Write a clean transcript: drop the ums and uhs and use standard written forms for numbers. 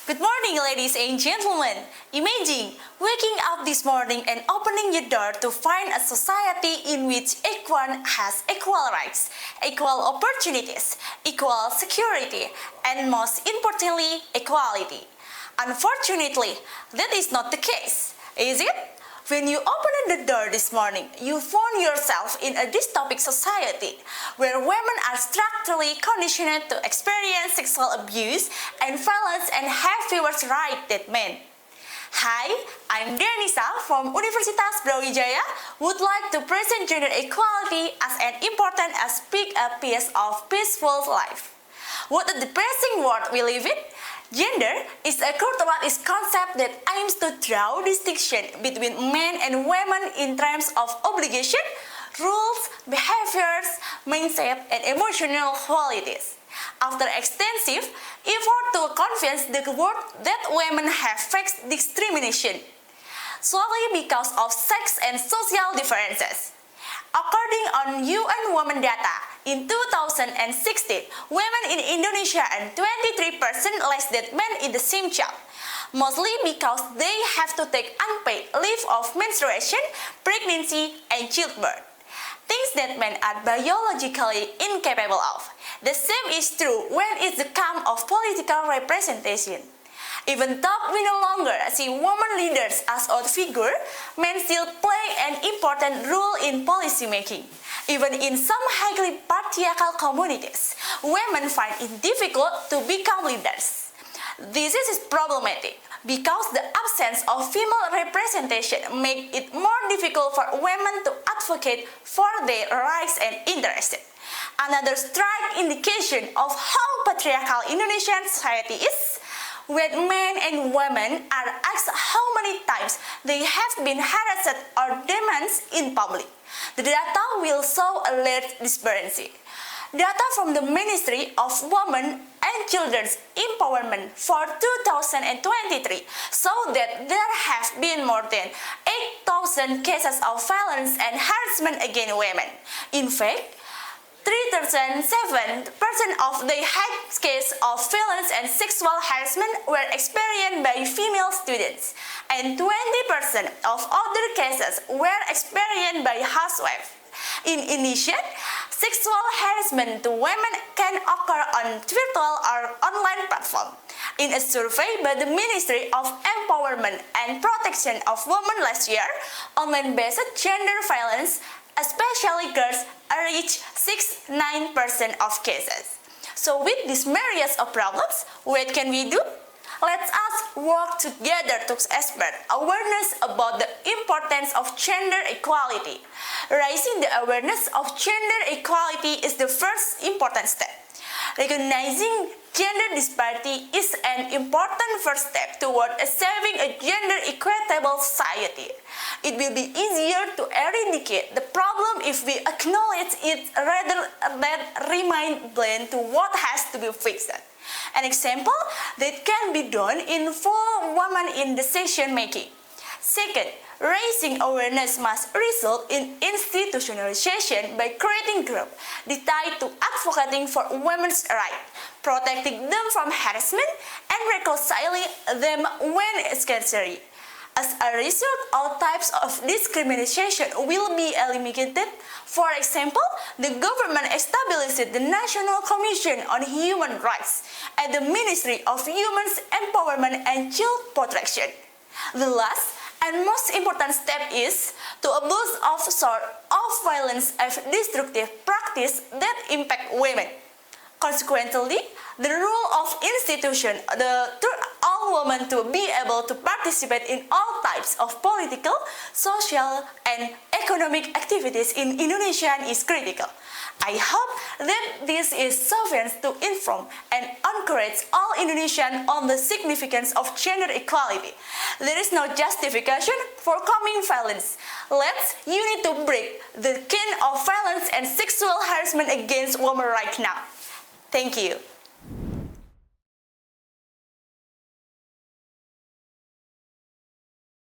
Good morning, ladies and gentlemen. Imagine waking up this morning and opening your door to find a society in which everyone has equal rights, equal opportunities, equal security, and most importantly, equality. Unfortunately, that is not the case, is it? When you opened the door this morning, you found yourself in a dystopic society where women are structurally conditioned to experience sexual abuse and violence and have fewer rights than men. Hi, I'm Deannisa from Universitas Brawijaya, would like to present gender equality as an important aspect a piece of peaceful life. What a depressing world we live in! Gender is a culturalist concept that aims to draw distinction between men and women in terms of obligation, rules, behaviors, mindset, and emotional qualities. After extensive effort to convince the world that women have faced discrimination, solely because of sex and social differences. According on UN Women data, in 2016, women in Indonesia earn 23% less than men in the same job, mostly because they have to take unpaid leave of menstruation, pregnancy, and childbirth. Things that men are biologically incapable of. The same is true when it comes of political representation. Even though we no longer see women leaders as a figure, men still play an important role in policy making. Even in some highly patriarchal communities, women find it difficult to become leaders. This is problematic because the absence of female representation makes it more difficult for women to advocate for their rights and interests. Another striking indication of how patriarchal Indonesian society is when men and women are asked how many times they have been harassed or demands in public. The data will show a large disparity. Data from the Ministry of Women and Children's Empowerment for 2023 show that there have been more than 8,000 cases of violence and harassment against women. In fact, 307% of the high cases of violence and sexual harassment were experienced by female students, and 20% of other cases were experienced by housewives. In addition, sexual harassment to women can occur on virtual or online platforms. In a survey by the Ministry of Empowerment and Protection of Women last year, online-based gender violence, especially girls, reach 69% of cases. So with these myriad of problems, what can we do? Let us work together to spread awareness about the importance of gender equality. Raising the awareness of gender equality is the first important step. Recognizing gender disparity is an important first step toward achieving a gender equitable society. It will be easier to eradicate the problem if we acknowledge it rather than remain blind to what has to be fixed. An example that can be done involves women in decision making. Second, raising awareness must result in institutionalization by creating groups dedicated to advocating for women's rights, protecting them from harassment, and reconciling them when necessary. As a result, all types of discrimination will be eliminated. For example, the government established the National Commission on Human Rights at the Ministry of Women's Empowerment and Child Protection. The last and most important step is to abolish all sorts of violence and destructive practice that impact women. Consequently, the role of institutions to all women to be able to participate in all types of political, social, and economic activities in Indonesia is critical. I hope that this is sufficient to inform and encourage all Indonesians on the significance of gender equality. There is no justification for coming violence. Let's unite to break the chain of violence and sexual harassment against women right now. Thank you.